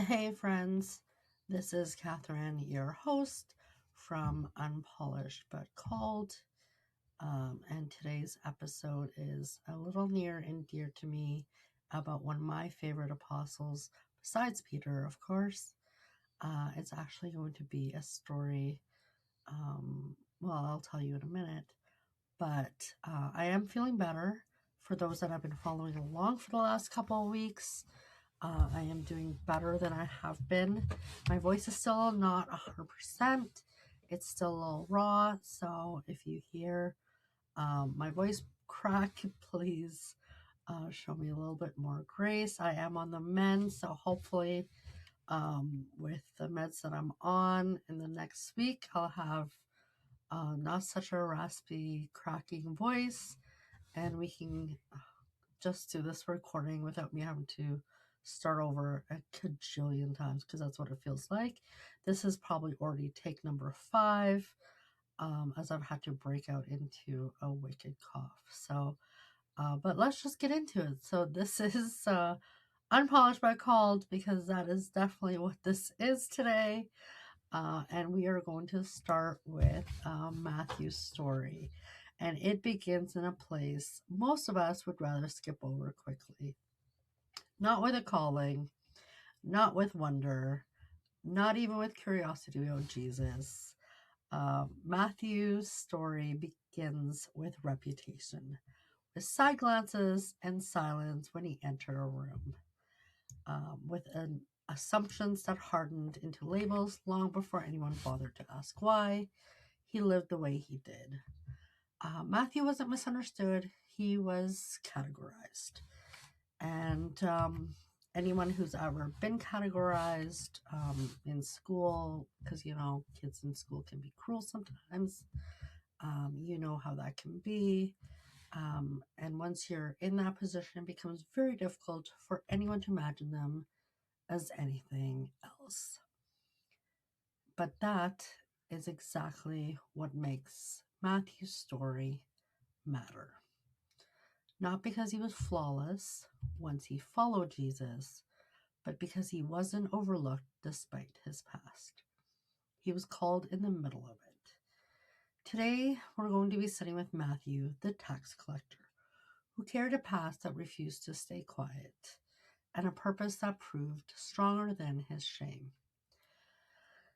Hey friends, this is Kathrin, your host from Unpolished but Called. And today's episode is a little near and dear to me about one of my favorite apostles, besides Peter, of course. It's actually going to be a story. I'll tell you in a minute. But I am feeling better. For those that have been following along for the last couple of weeks, I am doing better than I have been. My voice is still not 100%. It's still a little raw. So if you hear my voice crack, please show me a little bit more grace. I am on the mend. So hopefully with the meds that I'm on in the next week, I'll have not such a raspy, cracking voice. And we can just do this recording without me having to start over a cajillion times, because that's what it feels like. This is probably already take number 5, as I've had to break out into a wicked cough. So, but let's just get into it. So this is Unpolished but Called, because that is definitely what this is today. And we are going to start with Matthew's story. And it begins in a place most of us would rather skip over quickly. Not with a calling, not with wonder, not even with curiosity about Jesus. Matthew's story begins with reputation, with side glances and silence when he entered a room, with assumptions that hardened into labels long before anyone bothered to ask why he lived the way he did. Matthew wasn't misunderstood, he was categorized. And anyone who's ever been categorized in school, because kids in school can be cruel sometimes, you know how that can be. And once you're in that position, it becomes very difficult for anyone to imagine them as anything else. But that is exactly what makes Matthew's story matter. Not because he was flawless once he followed Jesus, but because he wasn't overlooked despite his past. He was called in the middle of it. Today, we're going to be sitting with Matthew, the tax collector, who carried a past that refused to stay quiet, and a purpose that proved stronger than his shame.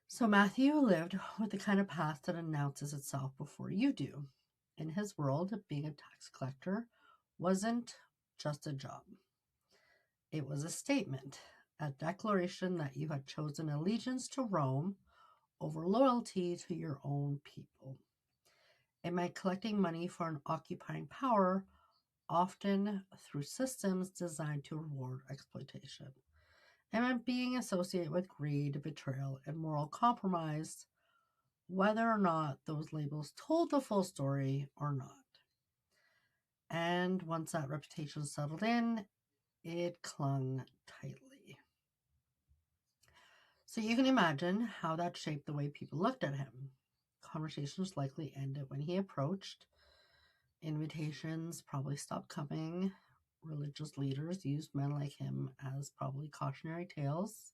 So Matthew lived with the kind of past that announces itself before you do. In his world, being a tax collector wasn't just a job. It was a statement, a declaration that you had chosen allegiance to Rome over loyalty to your own people. It meant collecting money for an occupying power, often through systems designed to reward exploitation. It meant being associated with greed, betrayal, and moral compromise, whether or not those labels told the full story or not. And once that reputation settled in, it clung tightly. So you can imagine how that shaped the way people looked at him. Conversations likely ended when he approached. Invitations probably stopped coming. Religious leaders used men like him as probably cautionary tales.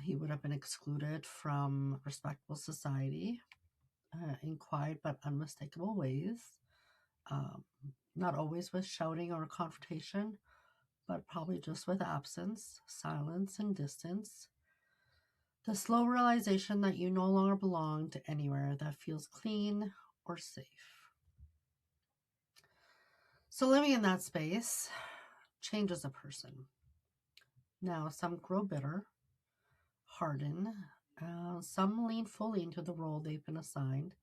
He would have been excluded from respectable society in quiet but unmistakable ways. Not always with shouting or confrontation, but probably just with absence, silence, and distance. The slow realization that you no longer belong to anywhere that feels clean or safe. So living in that space changes a person. Now, some grow bitter, harden, some lean fully into the role they've been assigned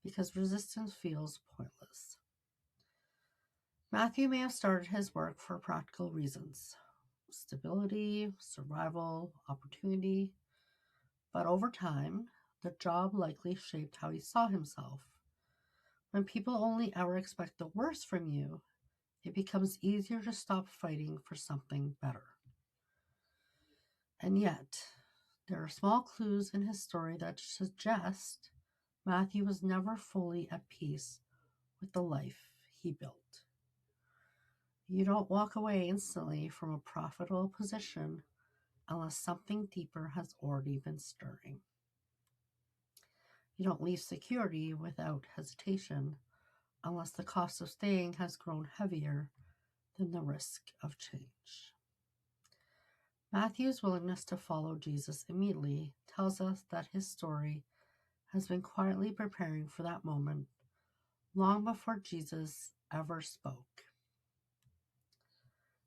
because resistance feels pointless. Matthew may have started his work for practical reasons: stability, survival, opportunity. But over time, the job likely shaped how he saw himself. When people only ever expect the worst from you, it becomes easier to stop fighting for something better. And yet, there are small clues in his story that suggest Matthew was never fully at peace with the life he built. You don't walk away instantly from a profitable position unless something deeper has already been stirring. You don't leave security without hesitation unless the cost of staying has grown heavier than the risk of change. Matthew's willingness to follow Jesus immediately tells us that his story has been quietly preparing for that moment long before Jesus ever spoke.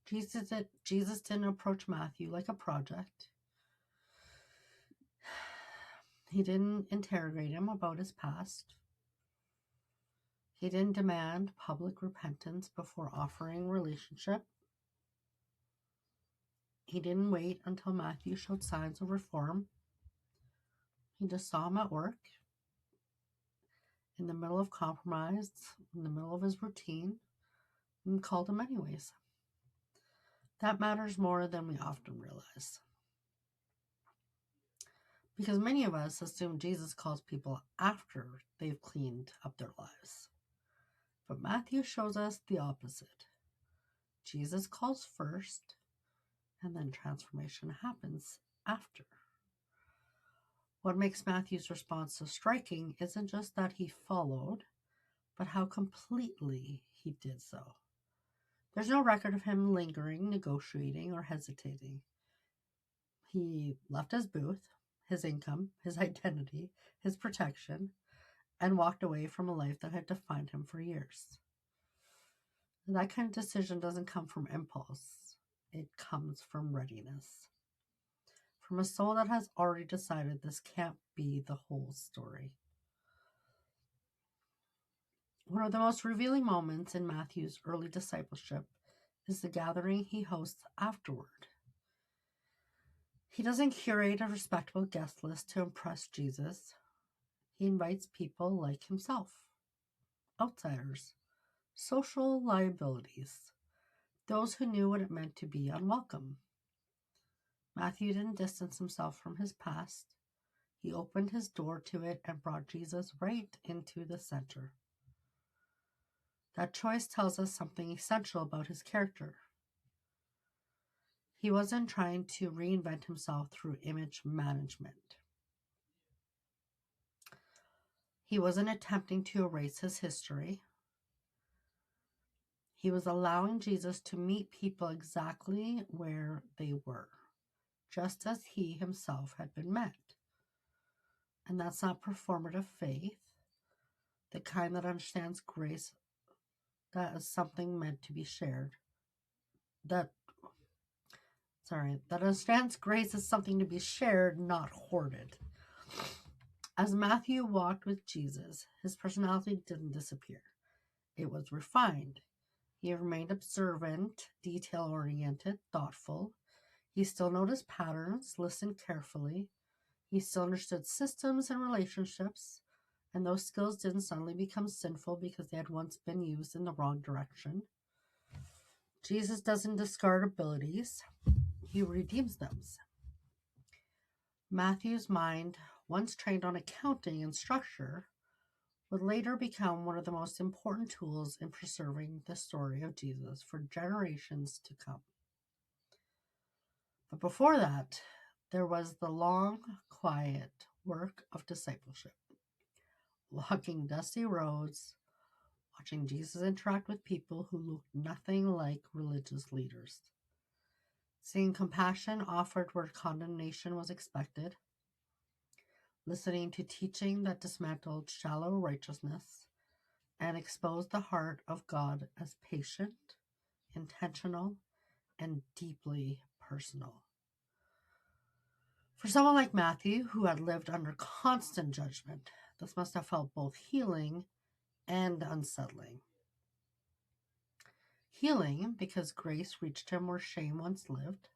Jesus didn't approach Matthew like a project. He didn't interrogate him about his past. He didn't demand public repentance before offering relationship. He didn't wait until Matthew showed signs of reform. He just saw him at work, in the middle of compromise, in the middle of his routine, and called him anyways. That matters more than we often realize. Because many of us assume Jesus calls people after they've cleaned up their lives. But Matthew shows us the opposite. Jesus calls first, and then transformation happens after. What makes Matthew's response so striking isn't just that he followed, but how completely he did so. There's no record of him lingering, negotiating, or hesitating. He left his booth, his income, his identity, his protection, and walked away from a life that had defined him for years. And that kind of decision doesn't come from impulse. It comes from readiness. From a soul that has already decided this can't be the whole story. One of the most revealing moments in Matthew's early discipleship is the gathering he hosts afterward. He doesn't curate a respectable guest list to impress Jesus. He invites people like himself, outsiders, social liabilities, those who knew what it meant to be unwelcome. Matthew didn't distance himself from his past. He opened his door to it and brought Jesus right into the center. That choice tells us something essential about his character. He wasn't trying to reinvent himself through image management. He wasn't attempting to erase his history. He was allowing Jesus to meet people exactly where they were, just as he himself had been met. And that's not performative faith, the kind that understands grace that is something meant to be shared. That understands grace as something to be shared, not hoarded. As Matthew walked with Jesus, his personality didn't disappear. It was refined. He remained observant, detail-oriented, thoughtful. He still noticed patterns, listened carefully. He still understood systems and relationships, and those skills didn't suddenly become sinful because they had once been used in the wrong direction. Jesus doesn't discard abilities. He redeems them. Matthew's mind, once trained on accounting and structure, would later become one of the most important tools in preserving the story of Jesus for generations to come. But before that, there was the long, quiet work of discipleship. Walking dusty roads, watching Jesus interact with people who looked nothing like religious leaders. Seeing compassion offered where condemnation was expected. Listening to teaching that dismantled shallow righteousness and exposed the heart of God as patient, intentional, and deeply personal. For someone like Matthew, who had lived under constant judgment, this must have felt both healing and unsettling. Healing because grace reached him where shame once lived.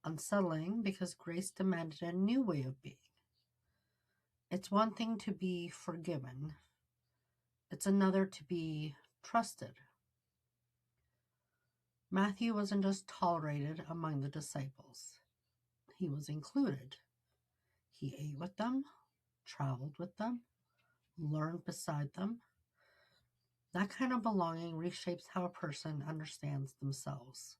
Unsettling because grace demanded a new way of being. It's one thing to be forgiven. It's another to be trusted. Matthew wasn't just tolerated among the disciples. He was included. He ate with them, traveled with them, learned beside them. That kind of belonging reshapes how a person understands themselves.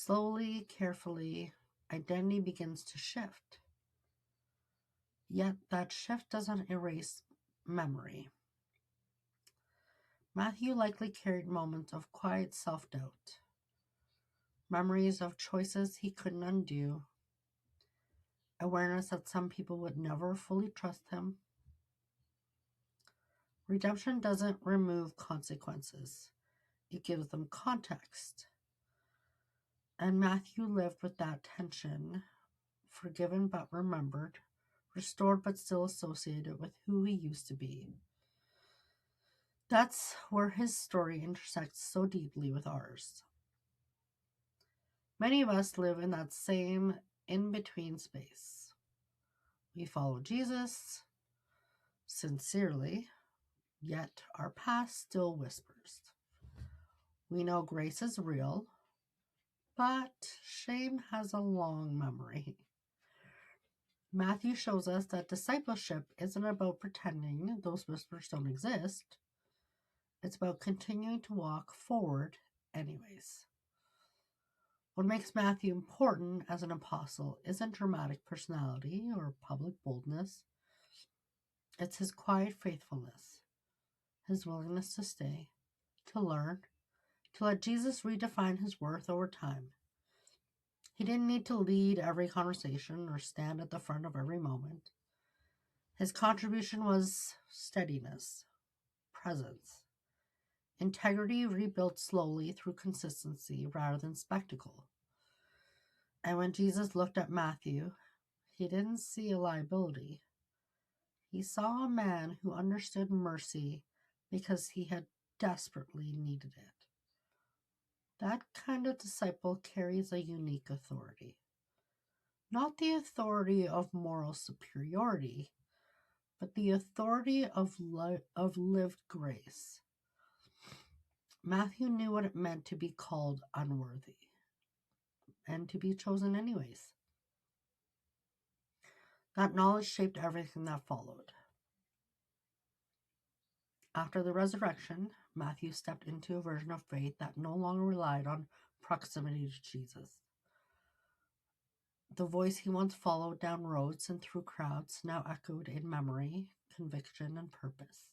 Slowly, carefully, identity begins to shift. Yet that shift doesn't erase memory. Matthew likely carried moments of quiet self-doubt, memories of choices he couldn't undo, awareness that some people would never fully trust him. Redemption doesn't remove consequences. It gives them context. And Matthew lived with that tension, forgiven but remembered, restored but still associated with who he used to be. That's where his story intersects so deeply with ours. Many of us live in that same in-between space. We follow Jesus sincerely, yet our past still whispers. We know grace is real, but shame has a long memory. Matthew shows us that discipleship isn't about pretending those whispers don't exist. It's about continuing to walk forward anyways. What makes Matthew important as an apostle isn't dramatic personality or public boldness. It's his quiet faithfulness, his willingness to stay, to learn, to let Jesus redefine his worth over time. He didn't need to lead every conversation or stand at the front of every moment. His contribution was steadiness, presence, integrity rebuilt slowly through consistency rather than spectacle. And when Jesus looked at Matthew, he didn't see a liability. He saw a man who understood mercy because he had desperately needed it. That kind of disciple carries a unique authority. Not the authority of moral superiority, but the authority of lived grace. Matthew knew what it meant to be called unworthy and to be chosen anyways. That knowledge shaped everything that followed. After the resurrection, Matthew stepped into a version of faith that no longer relied on proximity to Jesus. The voice he once followed down roads and through crowds now echoed in memory, conviction, and purpose.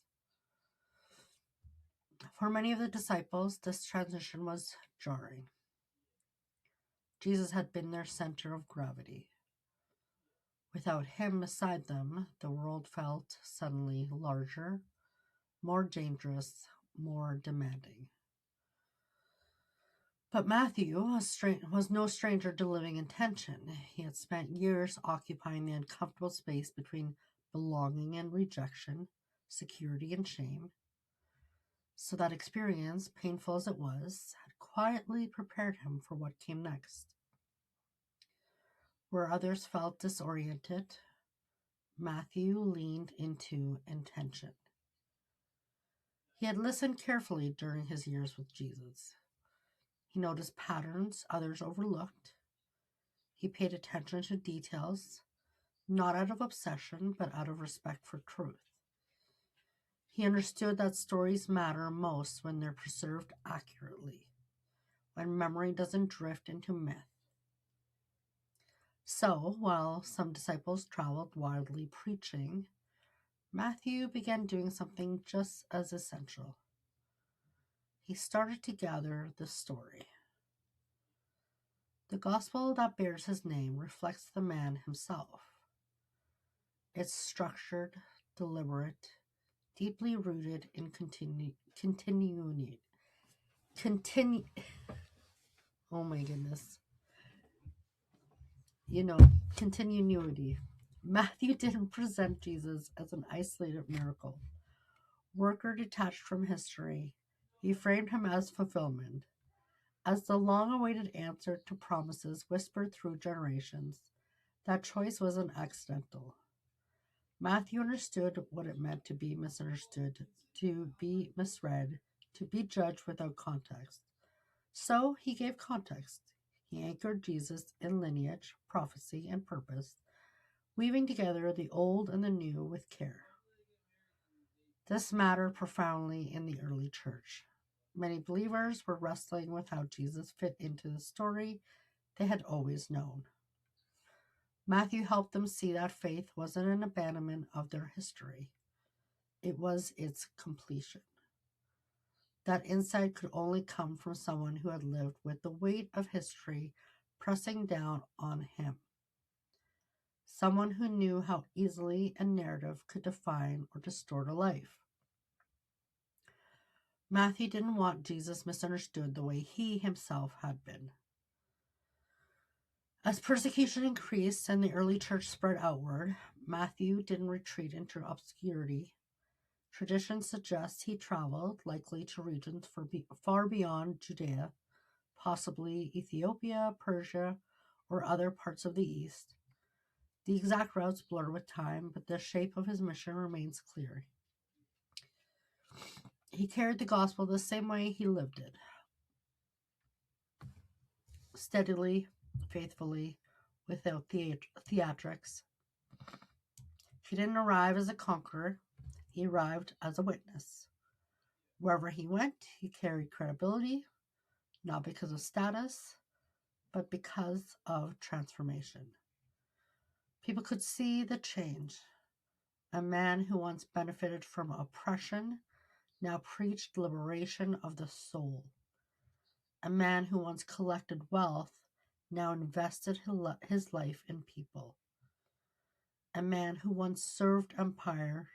For many of the disciples, this transition was jarring. Jesus had been their center of gravity. Without him beside them, the world felt suddenly larger, more dangerous, more demanding. But Matthew was no stranger to living in tension. He had spent years occupying the uncomfortable space between belonging and rejection, security and shame. So that experience, painful as it was, had quietly prepared him for what came next. Where others felt disoriented, Matthew leaned into intention. He had listened carefully during his years with Jesus. He noticed patterns others overlooked. He paid attention to details, not out of obsession, but out of respect for truth. He understood that stories matter most when they're preserved accurately, when memory doesn't drift into myth. So, while some disciples traveled wildly preaching, Matthew began doing something just as essential. He started to gather the story. The gospel that bears his name reflects the man himself. It's structured, deliberate, deeply rooted in continuity. Oh my goodness. Continuity. Matthew didn't present Jesus as an isolated miracle, worker detached from history. He framed him as fulfillment, as the long-awaited answer to promises whispered through generations. That choice wasn't accidental. Matthew understood what it meant to be misunderstood, to be misread, to be judged without context. So he gave context. He anchored Jesus in lineage, prophecy, and purpose, weaving together the old and the new with care. This mattered profoundly in the early church. Many believers were wrestling with how Jesus fit into the story they had always known. Matthew helped them see that faith wasn't an abandonment of their history, it was its completion. That insight could only come from someone who had lived with the weight of history pressing down on him. Someone who knew how easily a narrative could define or distort a life. Matthew didn't want Jesus misunderstood the way he himself had been. As persecution increased and the early church spread outward, Matthew didn't retreat into obscurity. Tradition suggests he traveled, likely to regions far beyond Judea, possibly Ethiopia, Persia, or other parts of the East. The exact routes blur with time, but the shape of his mission remains clear. He carried the gospel the same way he lived it. Steadily, faithfully, without theatrics. He didn't arrive as a conqueror, he arrived as a witness. Wherever he went, he carried credibility, not because of status, but because of transformation. People could see the change. A man who once benefited from oppression now preached liberation of the soul. A man who once collected wealth now invested his life in people. A man who once served empire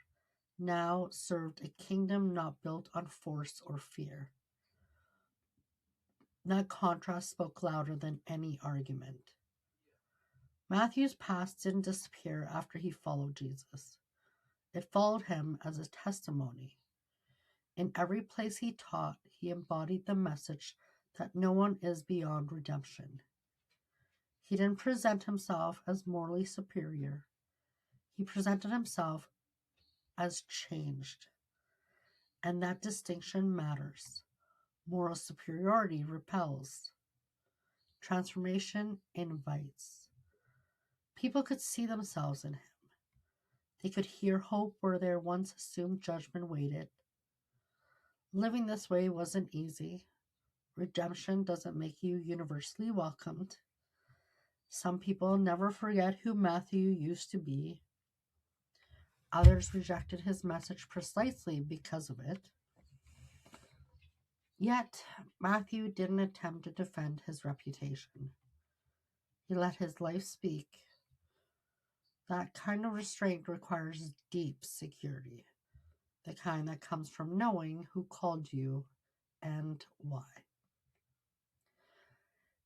now served a kingdom not built on force or fear. That contrast spoke louder than any argument. Matthew's past didn't disappear after he followed Jesus. It followed him as a testimony. In every place he taught, he embodied the message that no one is beyond redemption. He didn't present himself as morally superior. He presented himself as changed. And that distinction matters. Moral superiority repels. Transformation invites. People could see themselves in him. They could hear hope where their once assumed judgment waited. Living this way wasn't easy. Redemption doesn't make you universally welcomed. Some people never forget who Matthew used to be. Others rejected his message precisely because of it. Yet, Matthew didn't attempt to defend his reputation. He let his life speak. That kind of restraint requires deep security, the kind that comes from knowing who called you and why.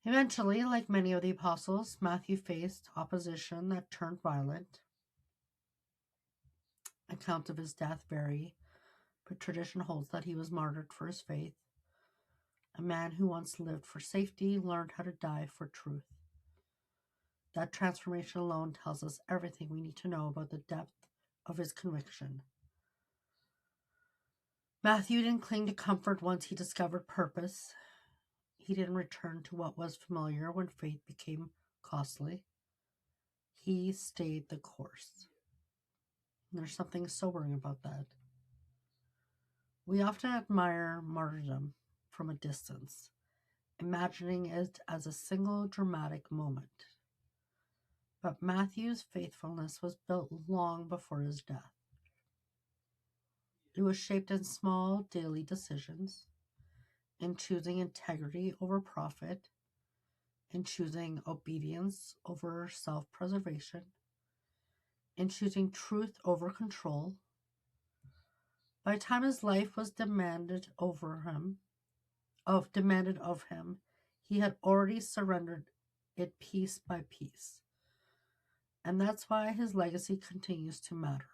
Eventually, like many of the apostles, Matthew faced opposition that turned violent. Accounts of his death vary, but tradition holds that he was martyred for his faith. A man who once lived for safety learned how to die for truth. That transformation alone tells us everything we need to know about the depth of his conviction. Matthew didn't cling to comfort once he discovered purpose. He didn't return to what was familiar when faith became costly. He stayed the course. And there's something sobering about that. We often admire martyrdom from a distance, imagining it as a single dramatic moment. But Matthew's faithfulness was built long before his death. It was shaped in small daily decisions, in choosing integrity over profit, in choosing obedience over self-preservation, in choosing truth over control. By the time his life was demanded of him, he had already surrendered it piece by piece. And that's why his legacy continues to matter.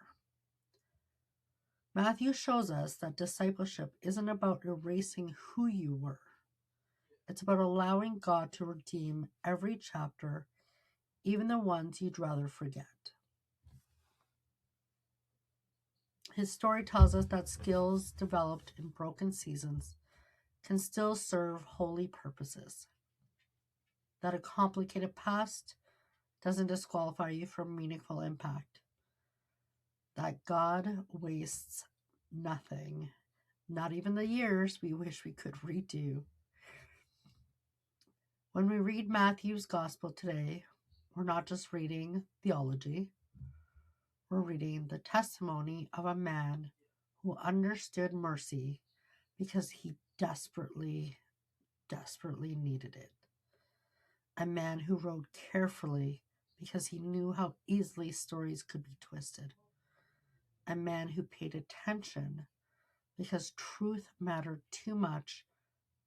Matthew shows us that discipleship isn't about erasing who you were. It's about allowing God to redeem every chapter, even the ones you'd rather forget. His story tells us that skills developed in broken seasons can still serve holy purposes. That a complicated past doesn't disqualify you from meaningful impact. That God wastes nothing not even the years we wish we could redo. When we read Matthew's Gospel today, we're not just reading theology, we're reading the testimony of a man who understood mercy because he desperately, desperately needed it. A man who wrote carefully because he knew how easily stories could be twisted. A man who paid attention because truth mattered too much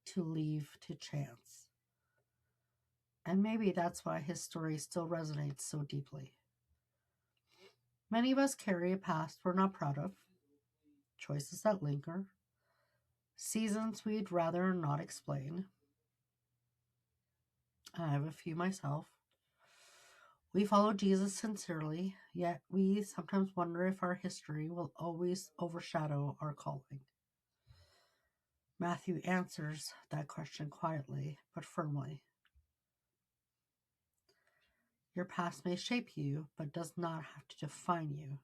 to leave to chance. And maybe that's why his story still resonates so deeply. Many of us carry a past we're not proud of, choices that linger, seasons we'd rather not explain. I have a few myself. We follow Jesus sincerely, yet we sometimes wonder if our history will always overshadow our calling. Matthew answers that question quietly but firmly. Your past may shape you, but does not have to define you.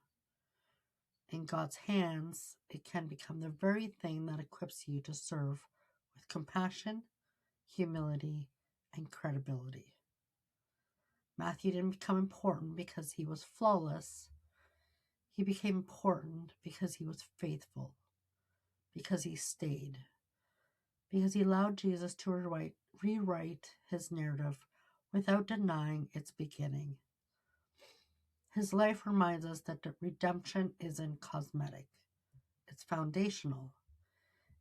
In God's hands, it can become the very thing that equips you to serve with compassion, humility, and credibility. Matthew didn't become important because he was flawless. He became important because he was faithful, because he stayed, because he allowed Jesus to rewrite his narrative without denying its beginning. His life reminds us that redemption isn't cosmetic. It's foundational.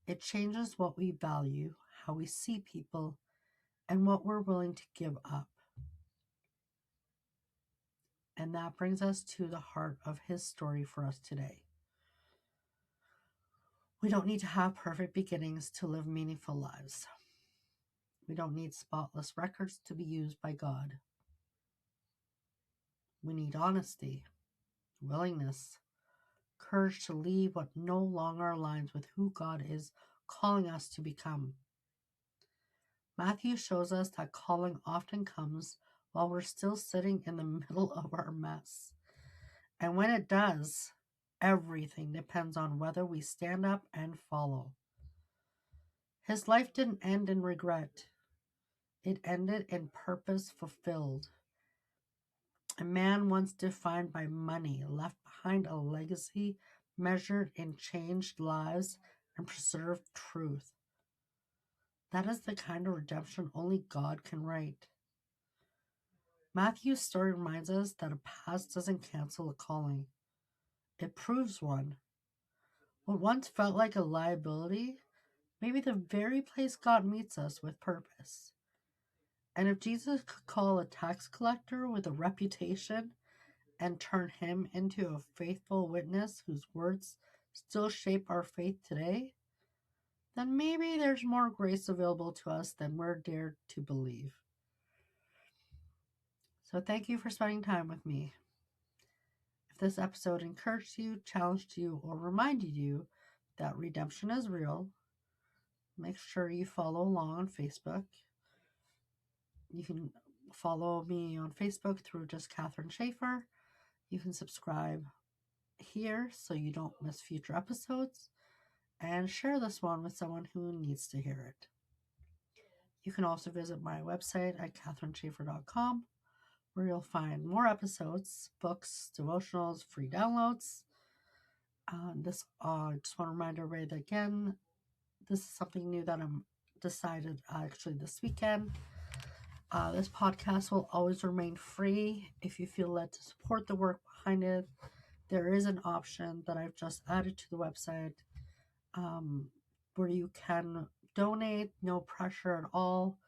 It changes what we value, how we see people, and what we're willing to give up. And that brings us to the heart of his story for us today. We don't need to have perfect beginnings to live meaningful lives. We don't need spotless records to be used by God. We need honesty, willingness, courage to leave what no longer aligns with who God is calling us to become. Matthew shows us that calling often comes while we're still sitting in the middle of our mess. And when it does, everything depends on whether we stand up and follow. His life didn't end in regret. It ended in purpose fulfilled. A man once defined by money left behind a legacy measured in changed lives and preserved truth. That is the kind of redemption only God can write. Matthew's story reminds us that a past doesn't cancel a calling. It proves one. What once felt like a liability may be the very place God meets us with purpose. And if Jesus could call a tax collector with a reputation and turn him into a faithful witness whose words still shape our faith today, then maybe there's more grace available to us than we're dared to believe. So thank you for spending time with me. If this episode encouraged you, challenged you, or reminded you that redemption is real, make sure you follow along on Facebook. You can follow me on Facebook through just Kathrin Shaffer. You can subscribe here so you don't miss future episodes, and share this one with someone who needs to hear it. You can also visit my website at kathrinshaffer.com, where you'll find more episodes, books, devotionals, free downloads. Just want to remind everybody that, again, this is something new that I'm decided actually this weekend. This podcast will always remain free. If you feel led to support the work behind it, there is an option that I've just added to the website where you can donate, no pressure at all.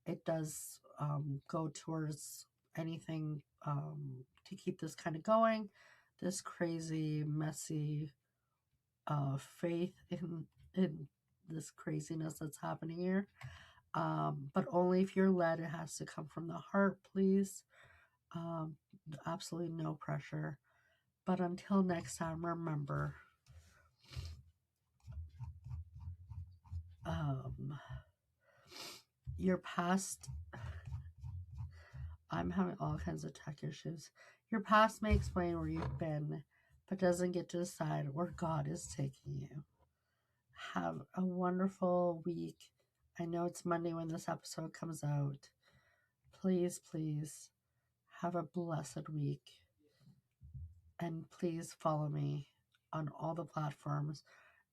It does go towards anything to keep this kind of going, this crazy, messy faith in this craziness that's happening here. But only if you're led. It has to come from the heart, please. Absolutely no pressure. But until next time, remember, your past, I'm having all kinds of tech issues. Your past may explain where you've been, but doesn't get to decide where God is taking you. Have a wonderful week. I know it's Monday when this episode comes out. Please, please have a blessed week. And please follow me on all the platforms.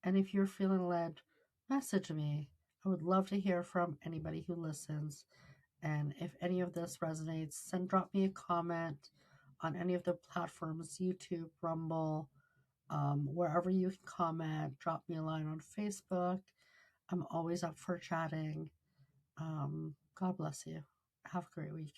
And if you're feeling led, message me. I would love to hear from anybody who listens. And if any of this resonates, drop me a comment on any of the platforms, YouTube, Rumble, wherever you can comment. Drop me a line on Facebook. I'm always up for chatting. God bless you. Have a great week.